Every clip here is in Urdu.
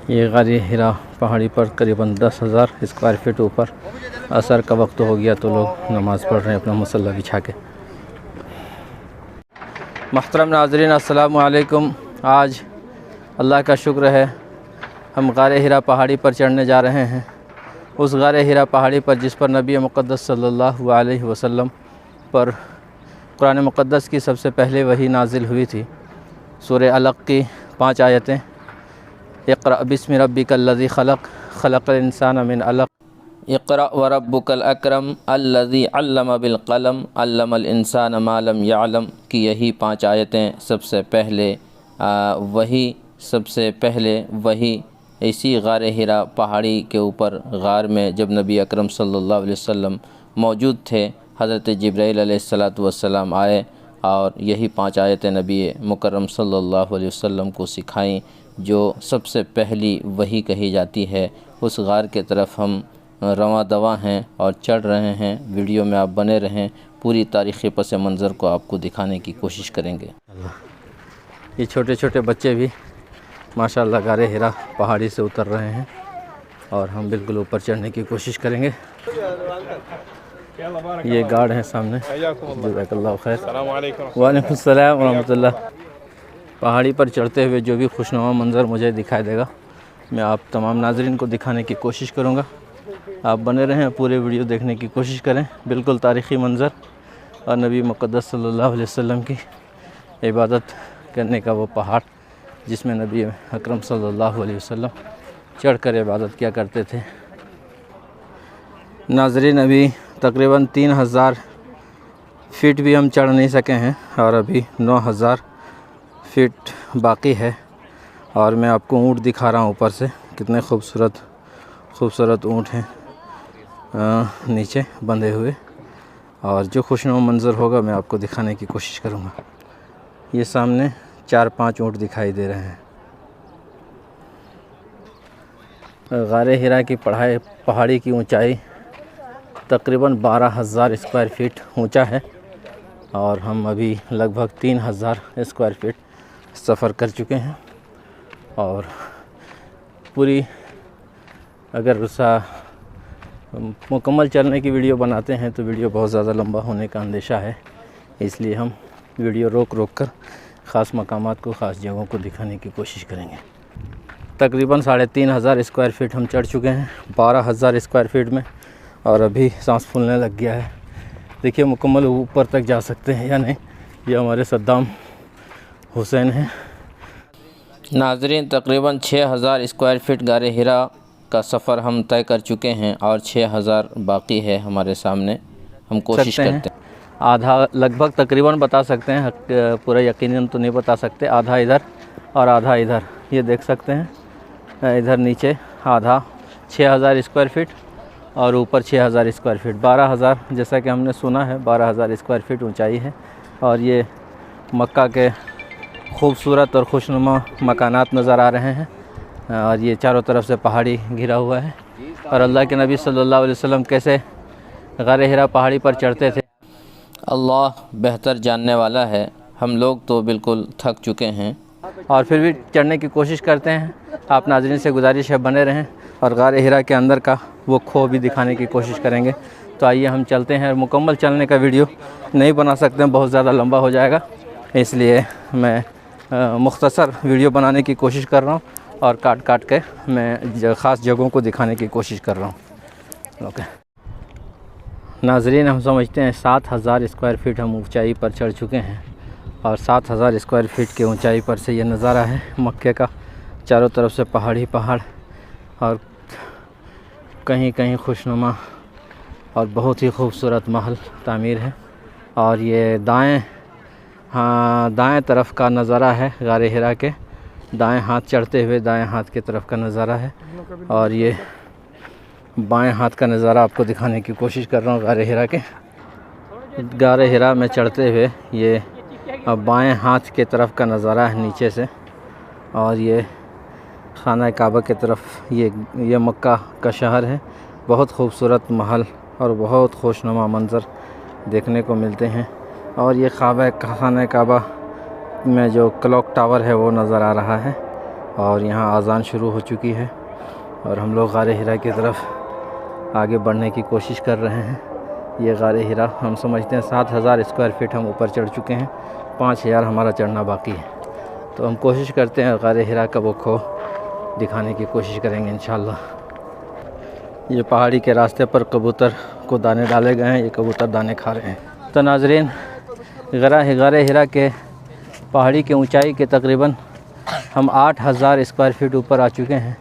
یہ غار ہرا پہاڑی پر قریباً 10,000 اسکوائر فٹ اوپر عصر کا وقت ہو گیا تو لوگ نماز پڑھ رہے ہیں اپنا مصلی بچھا کے۔ محترم ناظرین السلام علیکم۔ آج اللہ کا شکر ہے ہم غار ہرا پہاڑی پر چڑھنے جا رہے ہیں، اس غار ہرا پہاڑی پر جس پر نبی مقدس صلی اللہ علیہ وسلم پر قرآن مقدس کی سب سے پہلے وحی نازل ہوئی تھی۔ سورہ علق کی 5 آیتیں، اقرأ بسم ربک الذی خلق خلق الانسان من علق اقرأ وربک الاکرم الذی علم بالقلم علم الانسان ما لم يعلم کی یہی 5 آیتیں سب سے پہلے وحی اسی غار ہرا پہاڑی کے اوپر غار میں جب نبی اکرم صلی اللہ علیہ وسلم موجود تھے، حضرت جبرائیل علیہ السلام آئے اور یہی 5 آیتیں نبی مکرم صلی اللہ علیہ وسلم کو سکھائیں، جو سب سے پہلی وحی کہی جاتی ہے۔ اس غار کے طرف ہم رواں دواں ہیں اور چڑھ رہے ہیں۔ ویڈیو میں آپ بنے رہیں، پوری تاریخی پس منظر کو آپ کو دکھانے کی کوشش کریں گے۔ یہ چھوٹے چھوٹے بچے بھی ماشاءاللہ غار ہرا پہاڑی سے اتر رہے ہیں اور ہم بالکل اوپر چڑھنے کی کوشش کریں گے۔ یہ گارڈ ہیں سامنے، جزاک اللہ خیر۔ السلام علیکم۔ وعلیکم السلام ورحمۃ اللہ۔ پہاڑی پر چڑھتے ہوئے جو بھی خوشنما منظر مجھے دکھائی دے گا میں آپ تمام ناظرین کو دکھانے کی کوشش کروں گا۔ آپ بنے رہیں، پورے ویڈیو دیکھنے کی کوشش کریں۔ بالکل تاریخی منظر اور نبی مقدس صلی اللہ علیہ وسلم کی عبادت کرنے کا وہ پہاڑ جس میں نبی اکرم صلی اللہ علیہ وسلم چڑھ کر عبادت کیا کرتے تھے۔ ناظرین ابھی تقریباً 3,000 فٹ بھی ہم چڑھ نہیں سکے ہیں اور ابھی 9,000 فٹ باقی ہے، اور میں آپ کو اونٹ دکھا رہا ہوں اوپر سے۔ کتنے خوبصورت اونٹ ہیں نیچے بندھے ہوئے، اور جو خوشنما منظر ہوگا میں آپ کو دکھانے کی کوشش کروں گا۔ یہ سامنے 4-5 اونٹ دکھائی دے رہے ہیں۔ غار ہرا کی پہاڑی کی اونچائی تقریباً 12,000 اسکوائر فٹ اونچا ہے، اور ہم ابھی لگ بھگ 3,000 اسکوائر فٹ سفر کر چکے ہیں، اور پوری اگر مکمل چلنے کی ویڈیو بناتے ہیں تو ویڈیو بہت زیادہ لمبا ہونے کا اندیشہ ہے، اس لیے ہم ویڈیو روک کر خاص مقامات کو، خاص جگہوں کو دکھانے کی کوشش کریں گے۔ تقریباً 3,500 اسکوائر فٹ ہم چڑھ چکے ہیں 12,000 اسکوائر فٹ میں، اور ابھی سانس پھولنے لگ گیا ہے۔ دیکھیے مکمل اوپر تک جا سکتے ہیں یا نہیں۔ یہ ہمارے صدام حسین ہیں۔ ناظرین تقریباً 6,000 اسکوائر فٹ غار ہرا کا سفر ہم طے کر چکے ہیں، اور 6,000 باقی ہے ہمارے سامنے۔ ہم کوشش کرتے ہیں آدھا لگ بھگ تقریباً بتا سکتے ہیں، پورا یقیناً تو نہیں بتا سکتے۔ آدھا ادھر اور آدھا ادھر، یہ دیکھ سکتے ہیں ادھر نیچے آدھا 6,000 اسکوائر فٹ اور اوپر 6,000 اسکوائر فٹ، 12,000 جیسا کہ ہم نے سنا ہے 12,000 اسکوائر فٹ اونچائی ہے۔ اور یہ مکہ کے خوبصورت اور خوشنما مکانات نظر آ رہے ہیں، اور یہ چاروں طرف سے پہاڑی گھرا ہوا ہے، اور اللہ کے نبی صلی اللہ علیہ وسلم کیسے غار ہرا پہاڑی پر چڑھتے تھے اللہ بہتر جاننے والا ہے۔ ہم لوگ تو بالکل تھک چکے ہیں اور پھر بھی چڑھنے کی کوشش کرتے ہیں۔ آپ ناظرین سے گزارش ہے بنے رہیں، اور غار ہرا کے اندر کا وہ کھو بھی دکھانے کی کوشش کریں گے۔ تو آئیے ہم چلتے ہیں۔ مکمل چلنے کا ویڈیو نہیں بنا سکتے ہیں، بہت زیادہ لمبا ہو جائے گا، اس لیے میں مختصر ویڈیو بنانے کی کوشش کر رہا ہوں، اور کاٹ کے میں خاص جگہوں کو دکھانے کی کوشش کر رہا ہوں۔ اوکے ناظرین، ہم سمجھتے ہیں 7,000 اسکوائر فٹ ہم اونچائی پر چڑھ چکے ہیں، اور 7,000 اسکوائر فٹ کے اونچائی پر سے یہ نظارہ ہے مکے کا۔ چاروں طرف سے پہاڑ اور کہیں کہیں خوشنما اور بہت ہی خوبصورت محل تعمیر ہے۔ اور یہ دائیں طرف کا نظارہ ہے غار ہرا کے، دائیں ہاتھ چڑھتے ہوئے دائیں ہاتھ کی طرف کا نظارہ ہے، اور یہ بائیں ہاتھ کا نظارہ آپ کو دکھانے کی کوشش کر رہا ہوں غار ہرا کے۔ غار ہرا میں چڑھتے ہوئے یہ بائیں ہاتھ کی طرف کا نظارہ ہے نیچے سے، اور یہ خانہ کعبہ کی طرف یہ مکہ کا شہر ہے۔ بہت خوبصورت محل اور بہت خوشنما منظر دیکھنے کو ملتے ہیں، اور یہ خانہ کعبہ میں جو کلاک ٹاور ہے وہ نظر آ رہا ہے، اور یہاں اذان شروع ہو چکی ہے اور ہم لوگ غار حرا کی طرف آگے بڑھنے کی کوشش کر رہے ہیں۔ یہ غار حرا ہم سمجھتے ہیں 7000 اسکوائر فٹ ہم اوپر چڑھ چکے ہیں، 5000 ہمارا چڑھنا باقی ہے۔ تو ہم کوشش کرتے ہیں غار حرا کا وہ کھو دکھانے کی کوشش کریں گے انشاءاللہ۔ یہ پہاڑی کے راستے پر کبوتر کو دانے ڈالے گئے ہیں، یہ کبوتر دانے کھا رہے ہیں۔ تو ناظرین، غار حرا کے پہاڑی کے اونچائی کے تقریباً ہم 8000 اسکوائر فٹ اوپر آ چکے ہیں،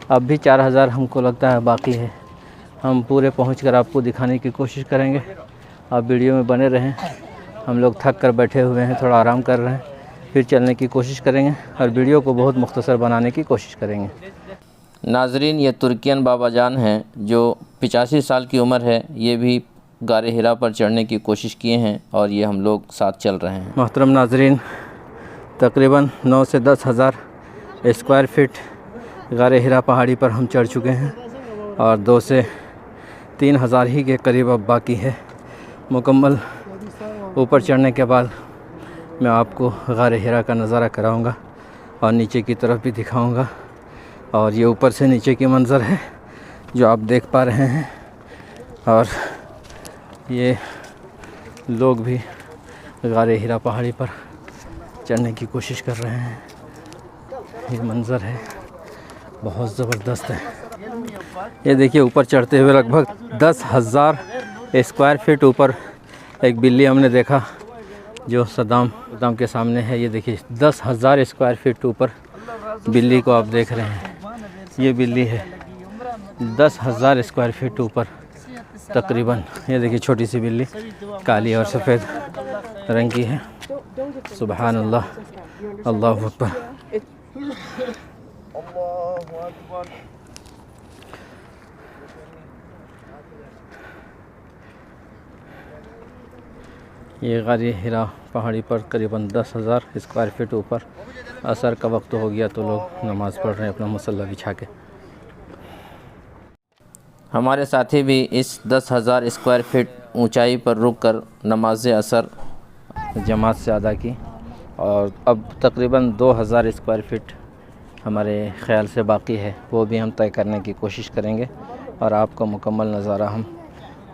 اب بھی 4000 ہم کو لگتا ہے باقی ہے۔ ہم پورے پہنچ کر آپ کو دکھانے کی کوشش کریں گے، آپ ویڈیو میں بنے رہیں۔ ہم لوگ تھک کر بیٹھے ہوئے ہیں، تھوڑا آرام کر رہے ہیں، پھر چلنے کی کوشش کریں گے اور ویڈیو کو بہت مختصر بنانے کی کوشش کریں گے۔ ناظرین، یہ ترکین بابا جان ہیں جو 85 سال کی عمر ہے، یہ بھی غار حرا پر چڑھنے کی کوشش کیے ہیں اور یہ ہم لوگ ساتھ چل رہے ہیں۔ محترم ناظرین، تقریباً 9 سے 10 ہزار اسکوائر فٹ غار حرا پہاڑی پر ہم چڑھ چکے ہیں اور 2 سے 3 ہزار ہی کے قریب اب باقی ہے۔ مکمل اوپر چڑھنے کے بعد میں آپ کو غار حرا کا نظارہ کراؤں گا اور نیچے کی طرف بھی دکھاؤں گا، اور یہ اوپر سے نیچے کی منظر ہے جو آپ دیکھ پا رہے ہیں، اور یہ لوگ بھی غار حرا پہاڑی پر چڑھنے کی کوشش کر رہے ہیں۔ یہ منظر ہے، بہت زبردست ہے۔ یہ دیکھیے اوپر چڑھتے ہوئے لگ بھگ 10,000 اسکوائر فٹ اوپر ایک بلی ہم نے دیکھا جو صدام کے سامنے ہے۔ یہ دیکھیے 10,000 اسکوائر فٹ اوپر بلی کو آپ دیکھ رہے ہیں، یہ بلی ہے 10,000 اسکوائر فٹ اوپر تقریباً۔ یہ دیکھیے چھوٹی سی بلی کالی اور سفید رنگ کی ہے۔ سبحان اللہ، اللہ اکبر۔ یہ غار حرا پہاڑی پر قریباً 10,000 اسکوائر فٹ اوپر۔ عصر کا وقت ہو گیا تو لوگ نماز پڑھ رہے ہیں اپنا مصلی بچھا کے۔ ہمارے ساتھی بھی اس 10,000 اسکوائر فٹ اونچائی پر رک کر نماز عصر جماعت سے ادا کی، اور اب تقریباً 2,000 اسکوائر فٹ ہمارے خیال سے باقی ہے، وہ بھی ہم طے کرنے کی کوشش کریں گے اور آپ کو مکمل نظارہ ہم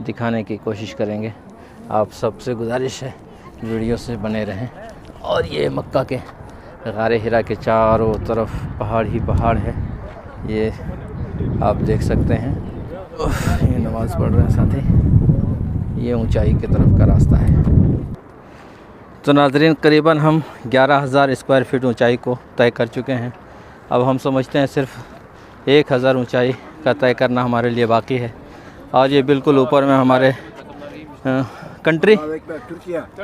دکھانے کی کوشش کریں گے۔ آپ سب سے گزارش ہے ویڈیو سے بنے رہیں۔ اور یہ مکہ کے غار حرا کے چاروں طرف پہاڑ ہی پہاڑ ہے، یہ آپ دیکھ سکتے ہیں۔ یہ نماز پڑھ رہے ہیں ساتھی، یہ اونچائی کی طرف کا راستہ ہے۔ تو ناظرین، قریباً ہم 11,000 اسکوائر فٹ اونچائی کو طے کر چکے ہیں۔ اب ہم سمجھتے ہیں صرف 1,000 اونچائی کا طے کرنا ہمارے لیے باقی ہے، اور یہ بالکل اوپر میں ہمارے کنٹری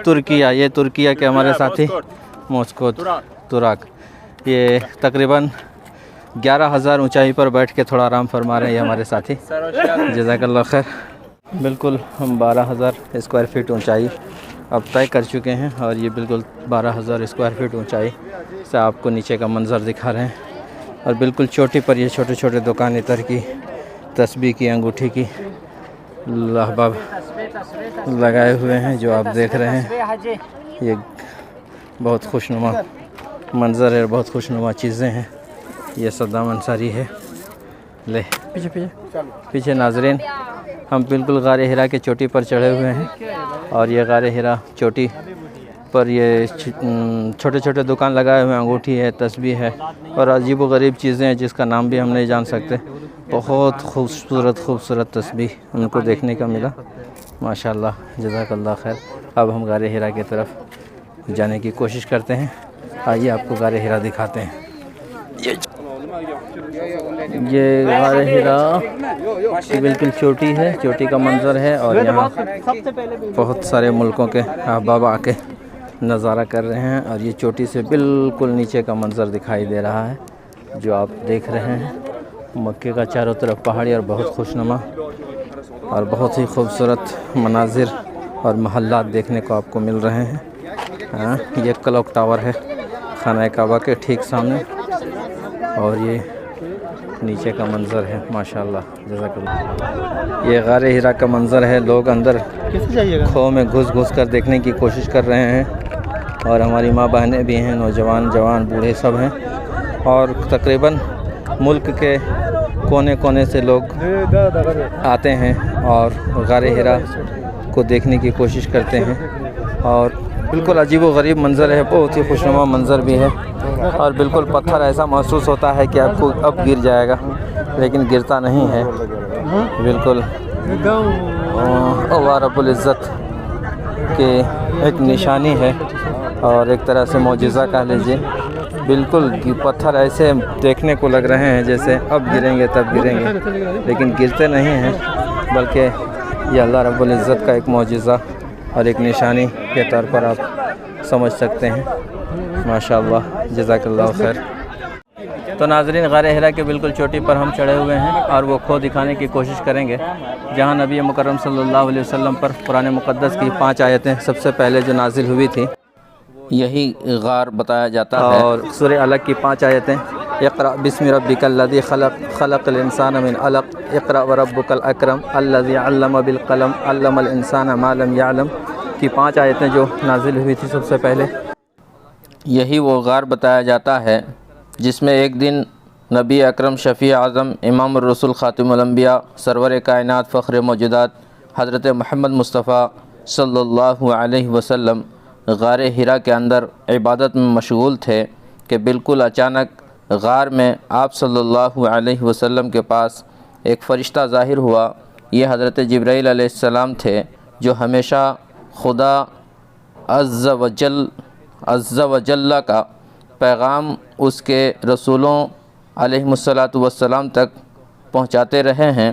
ترکیہ، یہ ترکیہ کے ہمارے ساتھی ماسکو تراک، یہ تقریباً 11,000 اونچائی پر بیٹھ کے تھوڑا آرام فرما رہے ہیں یہ ہمارے ساتھی، جزاک اللہ خیر۔ بالکل ہم 12,000 اسکوائر فٹ اونچائی اب طے کر چکے ہیں، اور یہ بالکل 12,000 اسکوائر فٹ اونچائی سے آپ کو نیچے کا منظر دکھا رہے ہیں، اور بالکل چوٹی پر یہ چھوٹے چھوٹے دکان عطر کی، تسبیح کی، انگوٹھی کی احباب لگائے ہوئے ہیں جو آپ دیکھ رہے ہیں۔ یہ بہت خوشنما منظر ہے، بہت خوشنما چیزیں ہیں۔ یہ صدام انصاری ہے، لے پیچھے ناظرین، ہم بالکل غار حرا کے چوٹی پر چڑھے ہوئے ہیں، اور یہ غار حرا چوٹی پر یہ چھوٹے چھوٹے دکان لگائے ہوئے ہیں، انگوٹھی ہے، تسبیح ہے، اور عجیب و غریب چیزیں ہیں جس کا نام بھی ہم نہیں جان سکتے۔ بہت خوبصورت تسبیح ان کو دیکھنے کا ملا، ماشاءاللہ، جزاک اللہ خیر۔ اب ہم غار حرا کی طرف جانے کی کوشش کرتے ہیں، آئیے آپ کو غار حرا دکھاتے ہیں۔ یہ غار حرا کی بالکل چوٹی ہے، چوٹی کا منظر ہے، اور یہاں بہت سارے ملکوں کے احباب آ کے نظارہ کر رہے ہیں، اور یہ چوٹی سے بالکل نیچے کا منظر دکھائی دے رہا ہے جو آپ دیکھ رہے ہیں۔ مکے کا چاروں طرف پہاڑی اور بہت خوشنما اور بہت ہی خوبصورت مناظر اور محلات دیکھنے کو آپ کو مل رہے ہیں۔ یہ کلوک ٹاور ہے خانہ کعبہ کے ٹھیک سامنے، اور یہ نیچے کا منظر ہے، ماشاءاللہ، جزاک اللہ۔ یہ غار حرا کا منظر ہے، لوگ اندر کھو میں گھس کر دیکھنے کی کوشش کر رہے ہیں، اور ہماری ماں بہنیں بھی ہیں، نوجوان، جوان، بوڑھے سب ہیں، اور تقریباً ملک کے کونے کونے سے لوگ آتے ہیں اور غار حرا کو دیکھنے کی کوشش کرتے ہیں، اور بالکل عجیب و غریب منظر ہے، بہت ہی خوشنما منظر بھی ہے، اور بالکل پتھر ایسا محسوس ہوتا ہے کہ آپ کو اب گر جائے گا، لیکن گرتا نہیں ہے۔ بالکل اللہ رب العزت کے ایک نشانی ہے اور ایک طرح سے معجزہ کہہ لیجیے۔ بالکل پتھر ایسے دیکھنے کو لگ رہے ہیں جیسے اب گریں گے تب گریں گے، لیکن گرتے نہیں ہیں، بلکہ یہ اللہ رب العزت کا ایک معجزہ اور ایک نشانی کے طور پر آپ سمجھ سکتے ہیں۔ ماشاءاللہ، جزاک اللہ خیر۔ تو ناظرین، غار حرا کے بالکل چوٹی پر ہم چڑھے ہوئے ہیں اور وہ کھو دکھانے کی کوشش کریں گے جہاں نبی مکرم صلی اللہ علیہ وسلم پر قرآن مقدس کی 5 آیتیں سب سے پہلے جو نازل ہوئی تھی، یہی غار بتایا جاتا ہے، اور سورہ علق کی 5 آیتیں، اقرأ بسم ربک الذی خلق خلق الانسان من علق اقرأ وربک الاکرم الذی علم بالقلم علم الانسان ما لم یعلم کی 5 آیتیں جو نازل ہوئی تھی سب سے پہلے، یہی وہ غار بتایا جاتا ہے جس میں ایک دن نبی اکرم شفیع اعظم امام الرسول خاتم الانبیاء سرور کائنات فخر موجودات حضرت محمد مصطفیٰ صلی اللہ علیہ وسلم غار حرا کے اندر عبادت میں مشغول تھے کہ بالکل اچانک غار میں آپ صلی اللہ علیہ وسلم کے پاس ایک فرشتہ ظاہر ہوا۔ یہ حضرت جبرائیل علیہ السلام تھے جو ہمیشہ خدا عز و جل کا پیغام اس کے رسولوں علیہ السلام تک پہنچاتے رہے ہیں۔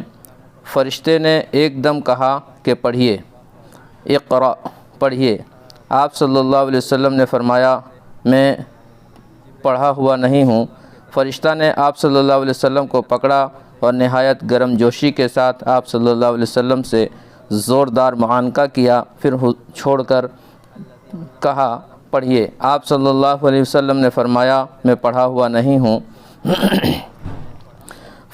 فرشتے نے ایک دم کہا کہ پڑھیے، اقرأ، پڑھیے۔ آپ صلی اللہ علیہ وسلم نے فرمایا میں پڑھا ہوا نہیں ہوں۔ فرشتہ نے آپ صلی اللہ علیہ وسلم کو پکڑا اور نہایت گرم جوشی کے ساتھ آپ صلی اللہ علیہ وسلم سے زوردار معانقہ کیا، پھر چھوڑ کر کہا پڑھیے۔ آپ صلی اللہ علیہ وسلم نے فرمایا میں پڑھا ہوا نہیں ہوں۔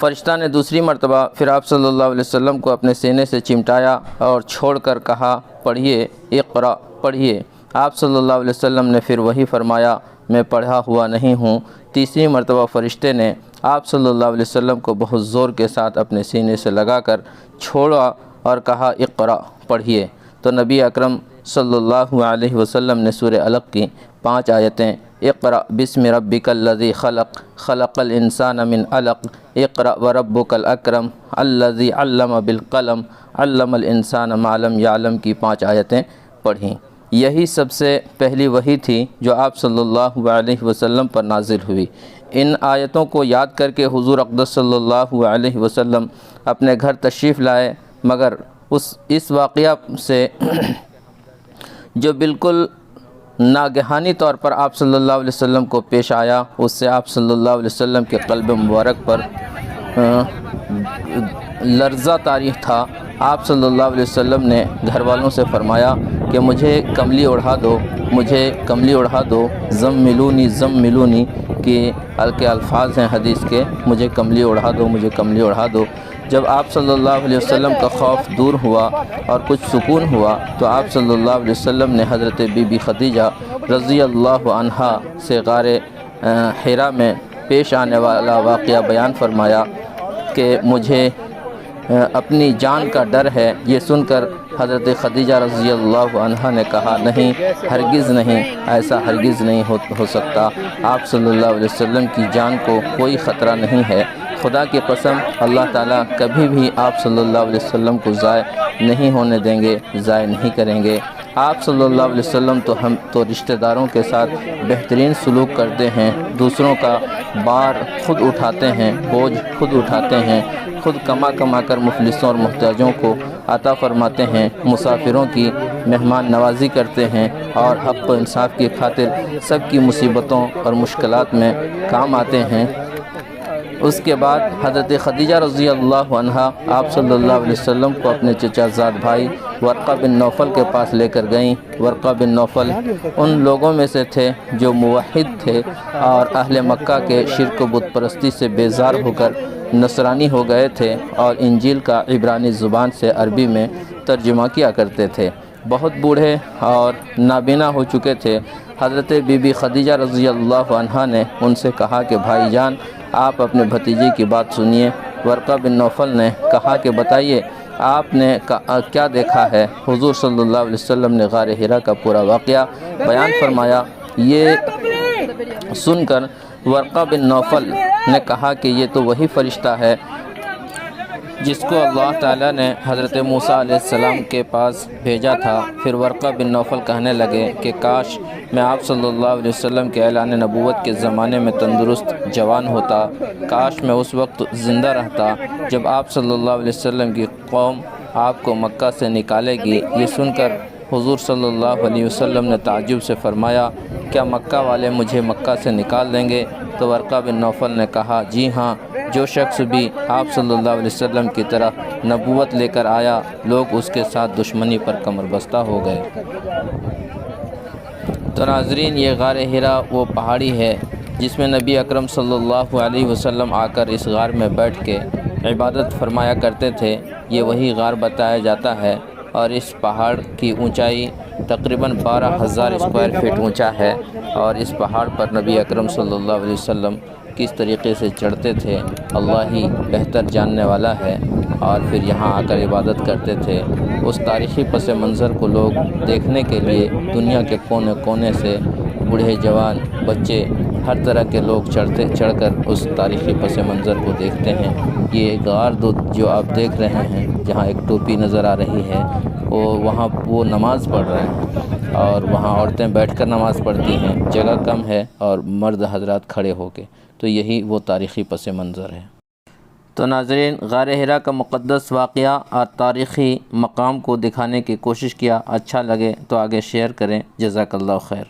فرشتہ نے دوسری مرتبہ پھر آپ صلی اللہ علیہ وسلم کو اپنے سینے سے چمٹایا اور چھوڑ کر کہا پڑھیے، اقرأ، پڑھیے۔ آپ صلی اللہ علیہ وسلم نے پھر وہی فرمایا میں پڑھا ہوا نہیں ہوں۔ تیسری مرتبہ فرشتے نے آپ صلی اللہ علیہ وسلم کو بہت زور کے ساتھ اپنے سینے سے لگا کر چھوڑا اور کہا اقرأ، پڑھیے۔ تو نبی اکرم صلی اللہ علیہ وسلم نے سورہ علق کی 5 آیتیں اقرأ بسم ربک الذی خلق خلق الانسان من علق اقرأ وربک الاکرم الذی علم بالقلم علم الانسان ما لم یعلم کی 5 آیتیں پڑھیں۔ یہی سب سے پہلی وحی تھی جو آپ صلی اللہ علیہ وسلم پر نازل ہوئی۔ ان آیتوں کو یاد کر کے حضور اقدس صلی اللہ علیہ وسلم اپنے گھر تشریف لائے، مگر اس واقعہ سے جو بالکل ناگہانی طور پر آپ صلی اللہ علیہ وسلم کو پیش آیا، اس سے آپ صلی اللہ علیہ وسلم کے قلب مبارک پر لرزہ طاری تھا۔ آپ صلی اللہ علیہ وسلم نے گھر والوں سے فرمایا کہ مجھے کملی اڑھا دو، مجھے کملی اڑھا دو، زملونی زملونی کے الفاظ ہیں حدیث کے، مجھے کملی اڑھا دو، مجھے کملی اڑھا دو۔ جب آپ صلی اللہ علیہ وسلم کا خوف دور ہوا اور کچھ سکون ہوا تو آپ صلی اللہ علیہ وسلم نے حضرت بی بی خدیجہ رضی اللہ عنہا سے غار حرا میں پیش آنے والا واقعہ بیان فرمایا کہ مجھے اپنی جان کا ڈر ہے۔ یہ سن کر حضرت خدیجہ رضی اللہ عنہا نے کہا نہیں، ہرگز نہیں، ایسا ہرگز نہیں ہو سکتا، آپ صلی اللہ علیہ وسلم کی جان کو کوئی خطرہ نہیں ہے، خدا کی قسم اللہ تعالیٰ کبھی بھی آپ صلی اللہ علیہ وسلم کو ضائع نہیں ہونے دیں گے، ضائع نہیں کریں گے۔ آپ صلی اللہ علیہ وسلم تو رشتہ داروں کے ساتھ بہترین سلوک کرتے ہیں، دوسروں کا بار خود اٹھاتے ہیں، بوجھ خود اٹھاتے ہیں، خود کما کر مفلسوں اور محتاجوں کو عطا فرماتے ہیں، مسافروں کی مہمان نوازی کرتے ہیں اور حق و انصاف کی خاطر سب کی مصیبتوں اور مشکلات میں کام آتے ہیں۔ اس کے بعد حضرت خدیجہ رضی اللہ عنہا آپ صلی اللہ علیہ وسلم کو اپنے چچا زاد بھائی ورقہ بن نوفل کے پاس لے کر گئیں۔ ورقہ بن نوفل ان لوگوں میں سے تھے جو موحد تھے اور اہل مکہ کے شرک و بت پرستی سے بیزار ہو کر نصرانی ہو گئے تھے اور انجیل کا عبرانی زبان سے عربی میں ترجمہ کیا کرتے تھے۔ بہت بوڑھے اور نابینا ہو چکے تھے حضرت بی بی خدیجہ رضی اللہ عنہا نے ان سے کہا کہ بھائی جان آپ اپنے بھتیجے کی بات سنیے۔ ورقہ بن نوفل نے کہا کہ بتائیے آپ نے کیا دیکھا ہے؟ حضور صلی اللہ علیہ وسلم نے غار حرا کا پورا واقعہ بیان فرمایا۔ یہ سن کر ورقہ بن نوفل نے کہا کہ یہ تو وہی فرشتہ ہے جس کو اللہ تعالیٰ نے حضرت موسیٰ علیہ السلام کے پاس بھیجا تھا۔ پھر ورقہ بن نوفل کہنے لگے کہ کاش میں آپ صلی اللہ علیہ وسلم کے اعلان نبوت کے زمانے میں تندرست جوان ہوتا، کاش میں اس وقت زندہ رہتا جب آپ صلی اللہ علیہ وسلم کی قوم آپ کو مکہ سے نکالے گی۔ یہ سن کر حضور صلی اللہ علیہ وسلم نے تعجب سے فرمایا کیا مکہ والے مجھے مکہ سے نکال دیں گے؟ تو ورقہ بن نوفل نے کہا جی ہاں، جو شخص بھی آپ صلی اللہ علیہ وسلم کی طرح نبوت لے کر آیا لوگ اس کے ساتھ دشمنی پر کمر بستہ ہو گئے۔ تو ناظرین، یہ غار حرا وہ پہاڑی ہے جس میں نبی اکرم صلی اللہ علیہ وسلم آ کر اس غار میں بیٹھ کے عبادت فرمایا کرتے تھے۔ یہ وہی غار بتایا جاتا ہے اور اس پہاڑ کی اونچائی تقریباً 12,000 اسکوائر فٹ اونچا ہے، اور اس پہاڑ پر نبی اکرم صلی اللہ علیہ وسلم کس طریقے سے چڑھتے تھے اللہ ہی بہتر جاننے والا ہے، اور پھر یہاں آ کر عبادت کرتے تھے۔ اس تاریخی پس منظر کو لوگ دیکھنے کے لیے دنیا کے کونے کونے سے بوڑھے جوان بچے ہر طرح کے لوگ چڑھ کر اس تاریخی پس منظر کو دیکھتے ہیں۔ یہ غار جو آپ دیکھ رہے ہیں جہاں ایک ٹوپی نظر آ رہی ہے وہاں وہ نماز پڑھ رہے ہیں، اور وہاں عورتیں بیٹھ کر نماز پڑھتی ہیں، جگہ کم ہے اور مرد حضرات کھڑے ہو کے، تو یہی وہ تاریخی پس منظر ہے۔ تو ناظرین، غار حرا کا مقدس واقعہ اور تاریخی مقام کو دکھانے کی کوشش کیا۔ اچھا لگے تو آگے شیئر کریں۔ جزاک اللہ خیر۔